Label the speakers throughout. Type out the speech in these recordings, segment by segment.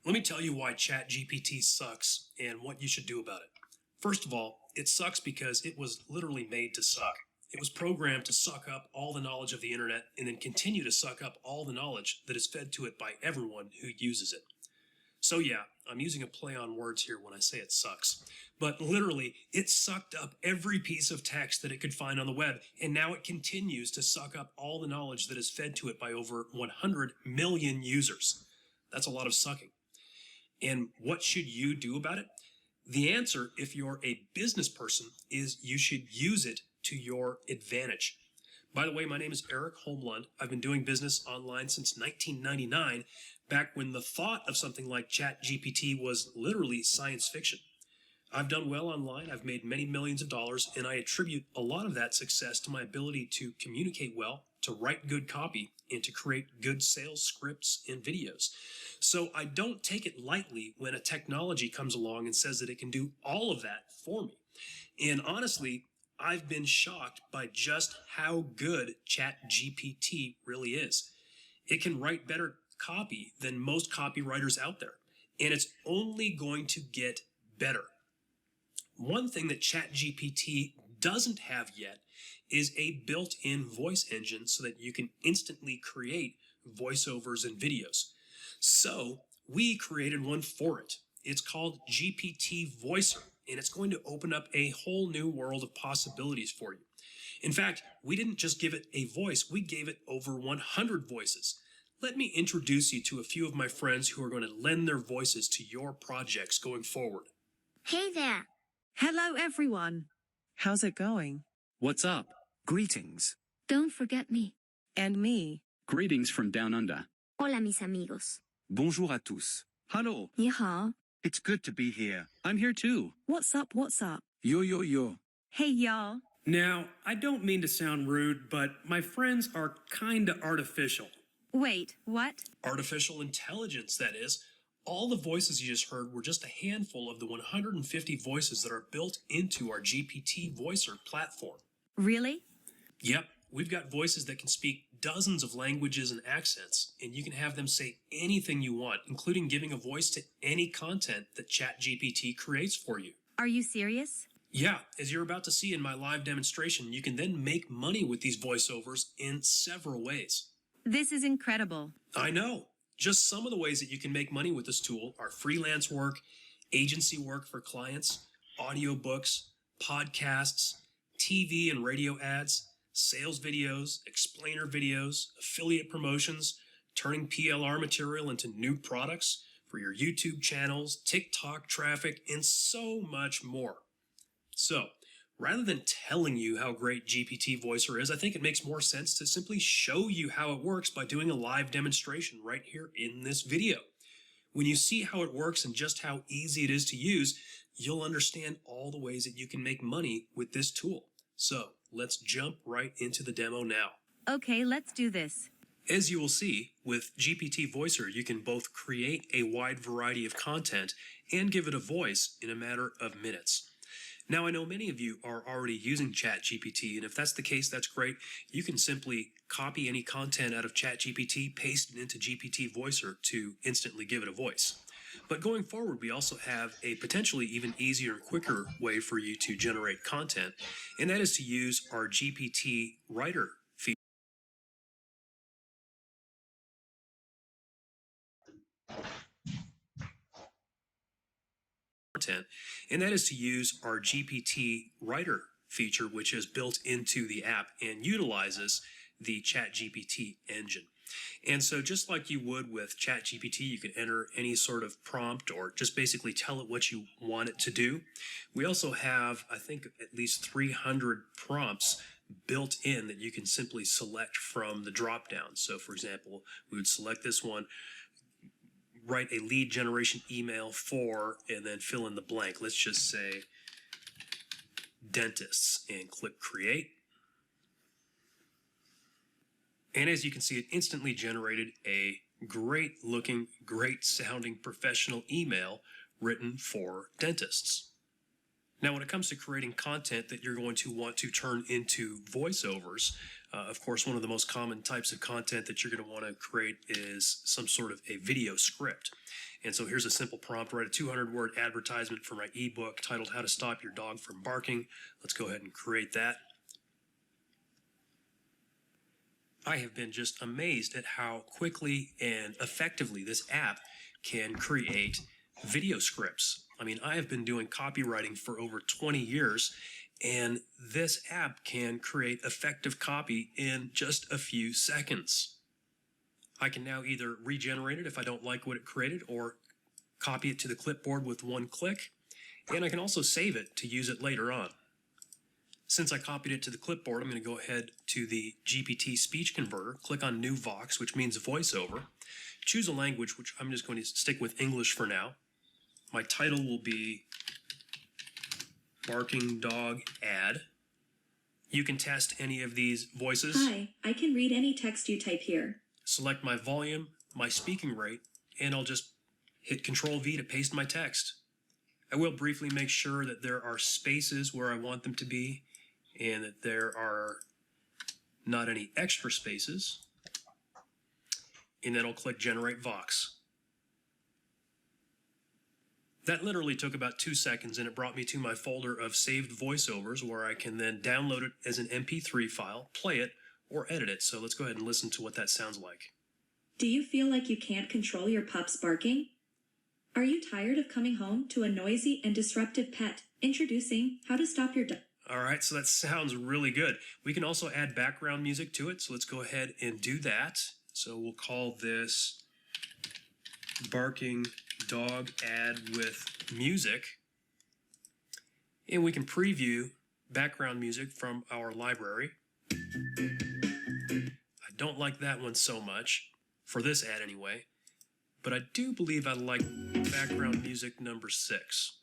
Speaker 1: Let me tell you why ChatGPT sucks and what you should do about it. First of all, it sucks because it was literally made to suck. It was programmed to suck up all the knowledge of the internet and then continue to suck up all the knowledge that is fed to it by everyone who uses it. So yeah, I'm using a play on words here when I say it sucks. But literally, it sucked up every piece of text that it could find on the web, and now it continues to suck up all the knowledge that is fed to it by over 100 million users. That's a lot of sucking. And what should you do about it? The answer, if you're a business person, is you should use it to your advantage. By the way, my name is Eric Holmlund. I've been doing business online since 1999, back when the thought of something like ChatGPT was literally science fiction. I've done well online, I've made many millions of dollars, and I attribute a lot of that success to my ability to communicate well, to write good copy, and to create good sales scripts and videos. So I don't take it lightly when a technology comes along and says that it can do all of that for me. And honestly, I've been shocked by just how good ChatGPT really is. It can write better copy than most copywriters out there, and it's only going to get better. One thing that ChatGPT doesn't have yet is a built-in voice engine so that you can instantly create voiceovers and videos. So we created one for it. It's called Gptvoicer, and it's going to open up a whole new world of possibilities for you. In fact, we didn't just give it a voice, we gave it over 100 voices. Let me introduce you to a few of my friends who are going to lend their voices to your projects going forward.
Speaker 2: Hey there.
Speaker 3: Hello, everyone. How's it going?
Speaker 4: What's up? Greetings.
Speaker 2: Don't forget me.
Speaker 3: And me.
Speaker 4: Greetings from down under.
Speaker 2: Hola, mis amigos.
Speaker 4: Bonjour à tous. Hello.
Speaker 2: 你好.
Speaker 4: It's good to be here. I'm here too.
Speaker 3: What's up, what's up?
Speaker 4: Yo, yo, yo.
Speaker 3: Hey, y'all.
Speaker 1: Now, I don't mean to sound rude, but my friends are kinda artificial.
Speaker 3: Wait, what?
Speaker 1: Artificial intelligence, that is. All the voices you just heard were just a handful of the 150 voices that are built into our Gptvoicer platform.
Speaker 3: Really?
Speaker 1: Yep, we've got voices that can speak dozens of languages and accents, and you can have them say anything you want, including giving a voice to any content that ChatGPT creates for you.
Speaker 3: Are you serious?
Speaker 1: Yeah, as you're about to see in my live demonstration, you can then make money with these voiceovers in several ways.
Speaker 3: This is incredible.
Speaker 1: I know. Just some of the ways that you can make money with this tool are freelance work, agency work for clients, audiobooks, podcasts, TV and radio ads, sales videos, explainer videos, affiliate promotions, turning PLR material into new products for your YouTube channels, TikTok traffic, and so much more. So, rather than telling you how great Gptvoicer is, I think it makes more sense to simply show you how it works by doing a live demonstration right here in this video. When you see how it works and just how easy it is to use, you'll understand all the ways that you can make money with this tool. So, let's jump right into the demo now.
Speaker 3: Okay, let's do this.
Speaker 1: As you will see, with Gptvoicer, you can both create a wide variety of content and give it a voice in a matter of minutes. Now, I know many of you are already using ChatGPT, and if that's the case, that's great. You can simply copy any content out of ChatGPT, paste it into Gptvoicer to instantly give it a voice. But going forward, we also have a potentially even easier and quicker way for you to generate content, and that is to use our GPT Writer feature. And that is to use our GPT Writer feature, which is built into the app and utilizes the ChatGPT engine. And so just like you would with ChatGPT, you can enter any sort of prompt or just basically tell it what you want it to do. We also have, I think, at least 300 prompts built in that you can simply select from the drop-down. So for example, we would select this one, write a lead generation email for, and then fill in the blank. Let's just say dentists and click create. And as you can see, it instantly generated a great looking, great sounding professional email written for dentists. Now, when it comes to creating content that you're going to want to turn into voiceovers, Of course, one of the most common types of content that you're going to want to create is some sort of a video script. And so here's a simple prompt: write a 200-word advertisement for my ebook titled How to Stop Your Dog from Barking. Let's go ahead and create that. I have been just amazed at how quickly and effectively this app can create video scripts. I mean, I have been doing copywriting for over 20 years, and this app can create effective copy in just a few seconds. I can now either regenerate it if I don't like what it created, or copy it to the clipboard with one click, and I can also save it to use it later on. Since I copied it to the clipboard, I'm going to go ahead to the GPT speech converter, click on New Vox, which means voiceover, choose a language, which I'm just going to stick with English for now. My title will be Barking Dog Ad. You can test any of these voices.
Speaker 5: Hi, I can read any text you type here.
Speaker 1: Select my volume, my speaking rate, and I'll just hit Control V to paste my text. I will briefly make sure that there are spaces where I want them to be and that there are not any extra spaces. And then I'll click Generate Vox. That literally took about 2 seconds, and it brought me to my folder of saved voiceovers where I can then download it as an MP3 file, play it, or edit it. So let's go ahead and listen to what that sounds like.
Speaker 5: Do you feel like you can't control your pup's barking? Are you tired of coming home to a noisy and disruptive pet? Introducing How to Stop Your Dog.
Speaker 1: All right, so that sounds really good. We can also add background music to it, so let's go ahead and do that. So we'll call this Barking Dog Ad with Music. And we can preview background music from our library. I don't like that one so much, for this ad anyway, but I do believe I like background music number 6.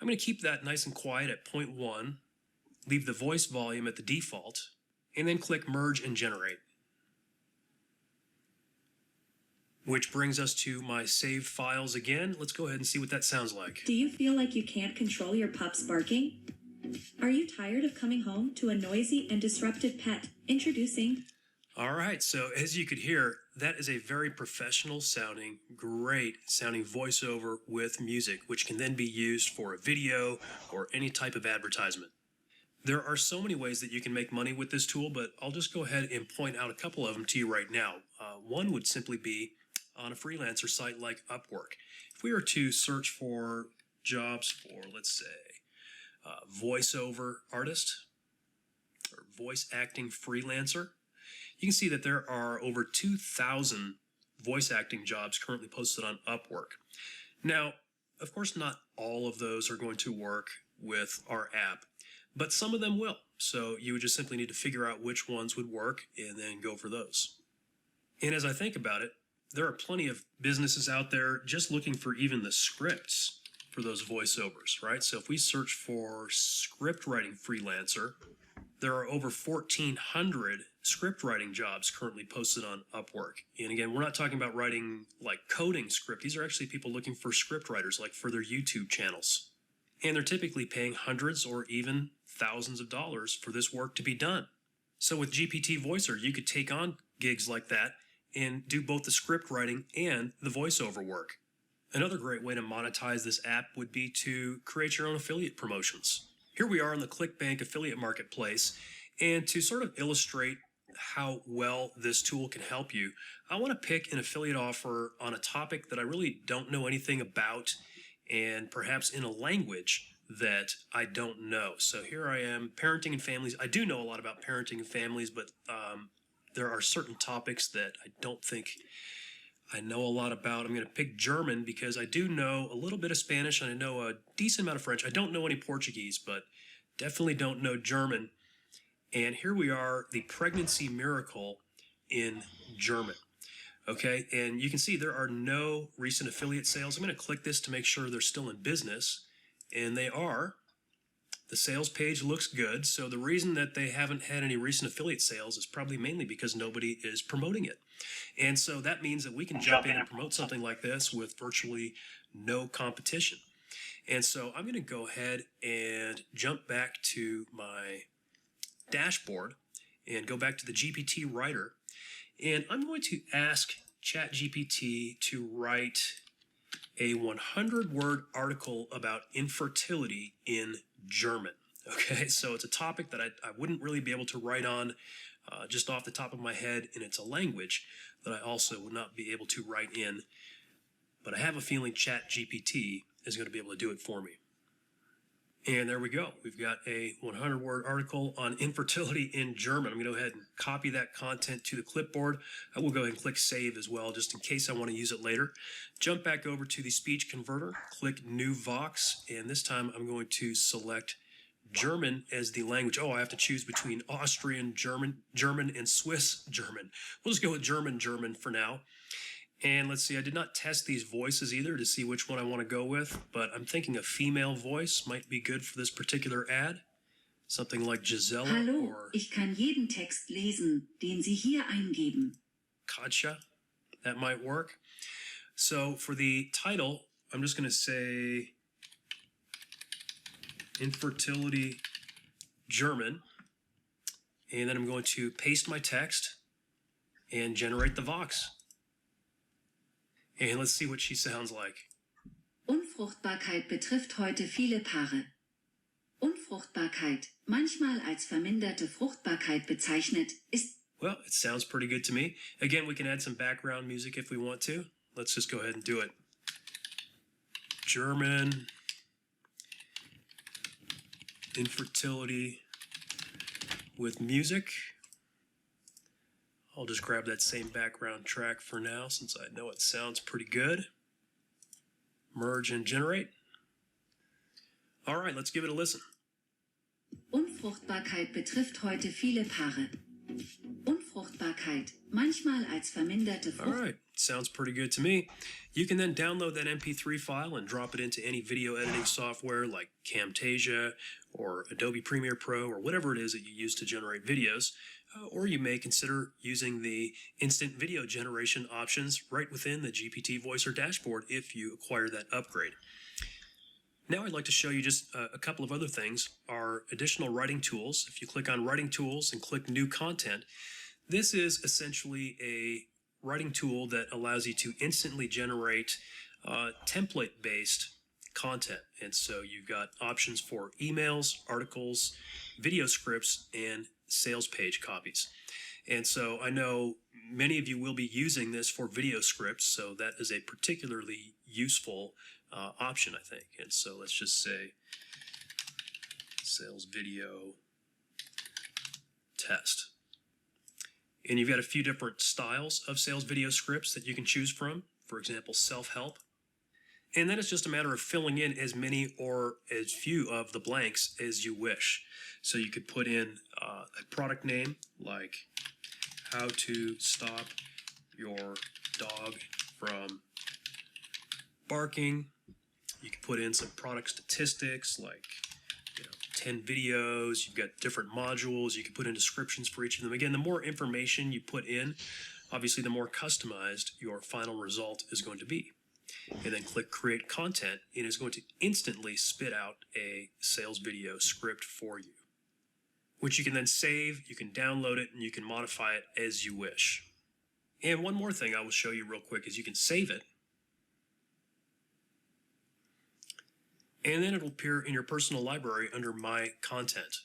Speaker 1: I'm going to keep that nice and quiet at 0.1, leave the voice volume at the default, and then click Merge and Generate. Which brings us to my saved files again. Let's go ahead and see what that sounds like.
Speaker 5: Do you feel like you can't control your pup's barking? Are you tired of coming home to a noisy and disruptive pet? Introducing.
Speaker 1: All right, so as you could hear, that is a very professional sounding, great sounding voiceover with music, which can then be used for a video or any type of advertisement. There are so many ways that you can make money with this tool, but I'll just go ahead and point out a couple of them to you right now. One would simply be on a freelancer site like Upwork. If we were to search for jobs for, let's say, voiceover artist or voice acting freelancer, you can see that there are over 2,000 voice acting jobs currently posted on Upwork. Now, of course, not all of those are going to work with our app, but some of them will. So you would just simply need to figure out which ones would work and then go for those. And as I think about it, there are plenty of businesses out there just looking for even the scripts for those voiceovers, right? So if we search for script writing freelancer, there are over 1,400 script writing jobs currently posted on Upwork. And again, we're not talking about writing like coding script. These are actually people looking for script writers, like for their YouTube channels. And they're typically paying hundreds or even thousands of dollars for this work to be done. So with Gptvoicer, you could take on gigs like that and do both the script writing and the voiceover work. Another great way to monetize this app would be to create your own affiliate promotions. Here we are in the ClickBank affiliate marketplace, and to sort of illustrate how well this tool can help you, I want to pick an affiliate offer on a topic that I really don't know anything about, and perhaps in a language that I don't know. So here I am, parenting and families. I do know a lot about parenting and families, but there are certain topics that I don't think I know a lot about. I'm going to pick German because I do know a little bit of Spanish and I know a decent amount of French. I don't know any Portuguese, but definitely don't know German. And here we are, the pregnancy miracle in German. Okay, and you can see there are no recent affiliate sales. I'm going to click this to make sure they're still in business, and they are. The sales page looks good, so the reason that they haven't had any recent affiliate sales is probably mainly because nobody is promoting it. And so that means that we can jump in and promote something like this with virtually no competition. And so I'm going to go ahead and jump back to my dashboard, and go back to the GPT writer. And I'm going to ask ChatGPT to write a 100-word article about infertility in German. Okay, so it's a topic that I wouldn't really be able to write on just off the top of my head, and it's a language that I also would not be able to write in. But I have a feeling ChatGPT is going to be able to do it for me. And there we go. We've got a 100-word article on infertility in German. I'm going to go ahead and copy that content to the clipboard. I will go ahead and click Save as well, just in case I want to use it later. Jump back over to the speech converter, click New Vox, and this time I'm going to select German as the language. Oh, I have to choose between Austrian German, and Swiss German. We'll just go with German for now. And let's see, I did not test these voices either to see which one I want to go with, but I'm thinking a female voice might be good for this particular ad. Something like Gisela
Speaker 5: Hallo,
Speaker 1: or
Speaker 5: ich kann jeden Text lesen, den Sie hier eingeben.
Speaker 1: Katja. That might work. So for the title, I'm just going to say infertility German. And then I'm going to paste my text and generate the Vox. And let's see what she sounds like.
Speaker 5: Unfruchtbarkeit betrifft heute viele Paare. Unfruchtbarkeit, manchmal als verminderte Fruchtbarkeit bezeichnet, ist...
Speaker 1: Well, it sounds pretty good to me. Again, we can add some background music if we want to. Let's just go ahead and do it. German infertility with music. I'll just grab that same background track for now since I know it sounds pretty good. Merge and generate. All right, let's give it a listen.
Speaker 5: Unfruchtbarkeit betrifft heute viele Paare. Unfruchtbarkeit, manchmal als verminderte
Speaker 1: All right, sounds pretty good to me. You can then download that MP3 file and drop it into any video editing software like Camtasia or Adobe Premiere Pro or whatever it is that you use to generate videos. Or you may consider using the instant video generation options right within the Gptvoicer dashboard if you acquire that upgrade. Now I'd like to show you just a couple of other things. Our additional writing tools. If you click on Writing Tools and click New Content, this is essentially a writing tool that allows you to instantly generate template-based content. And so you've got options for emails, articles, video scripts, and sales page copies. And so I know many of you will be using this for video scripts, so that is a particularly useful option, I think. And so let's just say sales video test. And you've got a few different styles of sales video scripts that you can choose from. For example, self-help. And then it's just a matter of filling in as many or as few of the blanks as you wish. So you could put in a product name like how to stop your dog from barking. You could put in some product statistics like 10 videos. You've got different modules. You can put in descriptions for each of them. Again, the more information you put in, obviously the more customized your final result is going to be. And then click Create Content, and it's going to instantly spit out a sales video script for you, which you can then save, you can download it, and you can modify it as you wish. And one more thing I will show you real quick is you can save it, and then it'll appear in your personal library under My Content.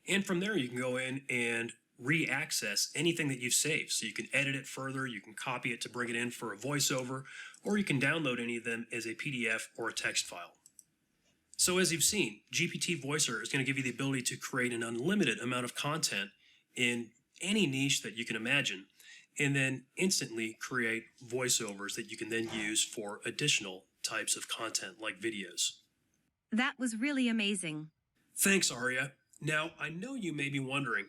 Speaker 1: And from there, you can go in and re-access anything that you've saved. So you can edit it further, you can copy it to bring it in for a voiceover, or you can download any of them as a PDF or a text file. So as you've seen, Gptvoicer is going to give you the ability to create an unlimited amount of content in any niche that you can imagine, and then instantly create voiceovers that you can then use for additional types of content like videos.
Speaker 3: That was really amazing.
Speaker 1: Thanks, Aria. Now, I know you may be wondering,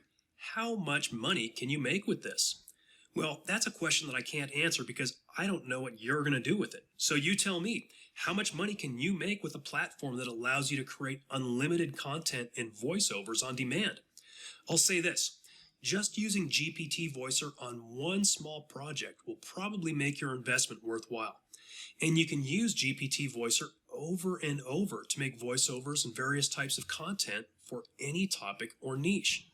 Speaker 1: how much money can you make with this? Well, that's a question that I can't answer because I don't know what you're going to do with it. So you tell me, how much money can you make with a platform that allows you to create unlimited content and voiceovers on demand? I'll say this, just using Gptvoicer on one small project will probably make your investment worthwhile. And you can use Gptvoicer over and over to make voiceovers and various types of content for any topic or niche.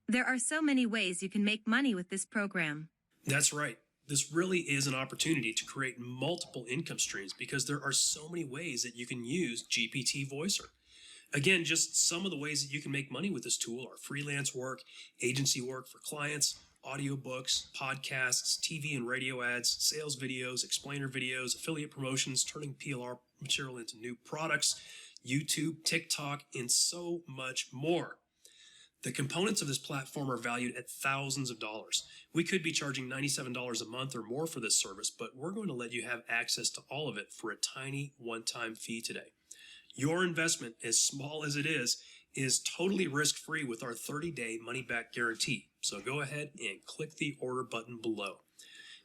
Speaker 3: There are so many ways you can make money with this program.
Speaker 1: That's right. This really is an opportunity to create multiple income streams because there are so many ways that you can use Gptvoicer. Again, just some of the ways that you can make money with this tool are freelance work, agency work for clients, audiobooks, podcasts, TV and radio ads, sales videos, explainer videos, affiliate promotions, turning PLR material into new products, YouTube, TikTok, and so much more. The components of this platform are valued at thousands of dollars. We could be charging $97 a month or more for this service, but we're going to let you have access to all of it for a tiny one-time fee today. Your investment, as small as it is totally risk-free with our 30-day money-back guarantee. So go ahead and click the order button below.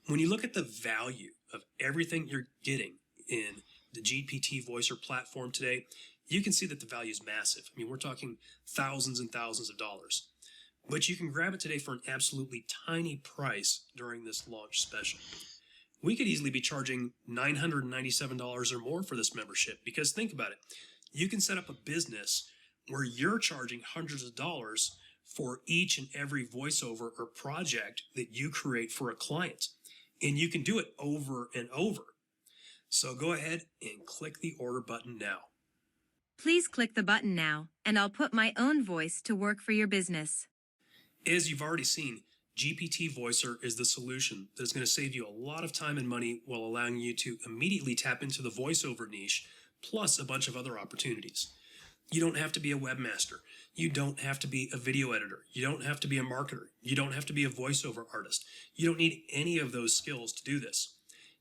Speaker 1: When you look at the value of everything you're getting in the Gptvoicer platform today, you can see that the value is massive. I mean, we're talking thousands and thousands of dollars. But you can grab it today for an absolutely tiny price during this launch special. We could easily be charging $997 or more for this membership because think about it. You can set up a business where you're charging hundreds of dollars for each and every voiceover or project that you create for a client. And you can do it over and over. So go ahead and click the order button now.
Speaker 3: Please click the button now, and I'll put my own voice to work for your business.
Speaker 1: As you've already seen, Gptvoicer is the solution that is going to save you a lot of time and money while allowing you to immediately tap into the voiceover niche, plus a bunch of other opportunities. You don't have to be a webmaster. You don't have to be a video editor. You don't have to be a marketer. You don't have to be a voiceover artist. You don't need any of those skills to do this.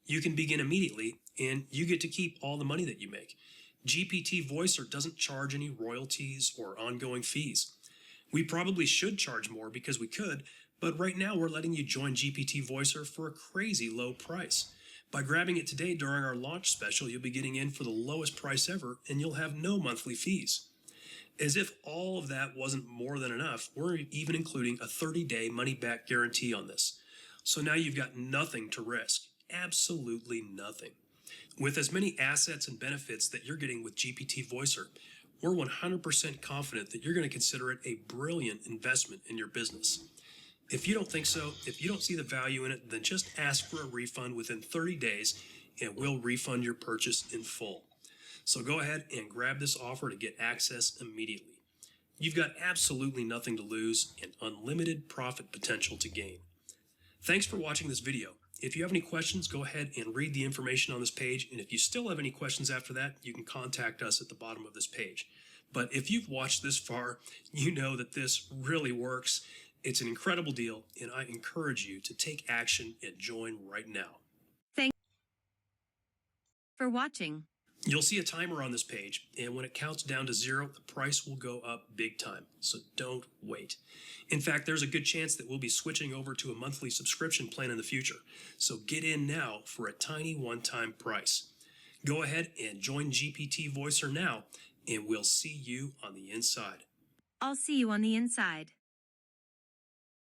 Speaker 1: You can begin immediately, and you get to keep all the money that you make. Gptvoicer doesn't charge any royalties or ongoing fees. We probably should charge more because we could, but right now we're letting you join Gptvoicer for a crazy low price. By grabbing it today during our launch special, you'll be getting in for the lowest price ever, and you'll have no monthly fees. As if all of that wasn't more than enough, we're even including a 30-day money-back guarantee on this. So now you've got nothing to risk. Absolutely nothing. With as many assets and benefits that you're getting with Gptvoicer, we're 100% confident that you're going to consider it a brilliant investment in your business. If you don't think so, if you don't see the value in it, then just ask for a refund within 30 days and we'll refund your purchase in full. So go ahead and grab this offer to get access immediately. You've got absolutely nothing to lose and unlimited profit potential to gain. Thanks for watching this video. If you have any questions, go ahead and read the information on this page. And if you still have any questions after that, you can contact us at the bottom of this page. But if you've watched this far, you know that this really works. It's an incredible deal, and I encourage you to take action and join right now.
Speaker 3: Thanks for watching.
Speaker 1: You'll see a timer on this page, and when it counts down to 0, the price will go up big time, so don't wait. In fact, there's a good chance that we'll be switching over to a monthly subscription plan in the future, so get in now for a tiny one-time price. Go ahead and join Gptvoicer now, and we'll see you on the inside.
Speaker 3: I'll see you on the inside.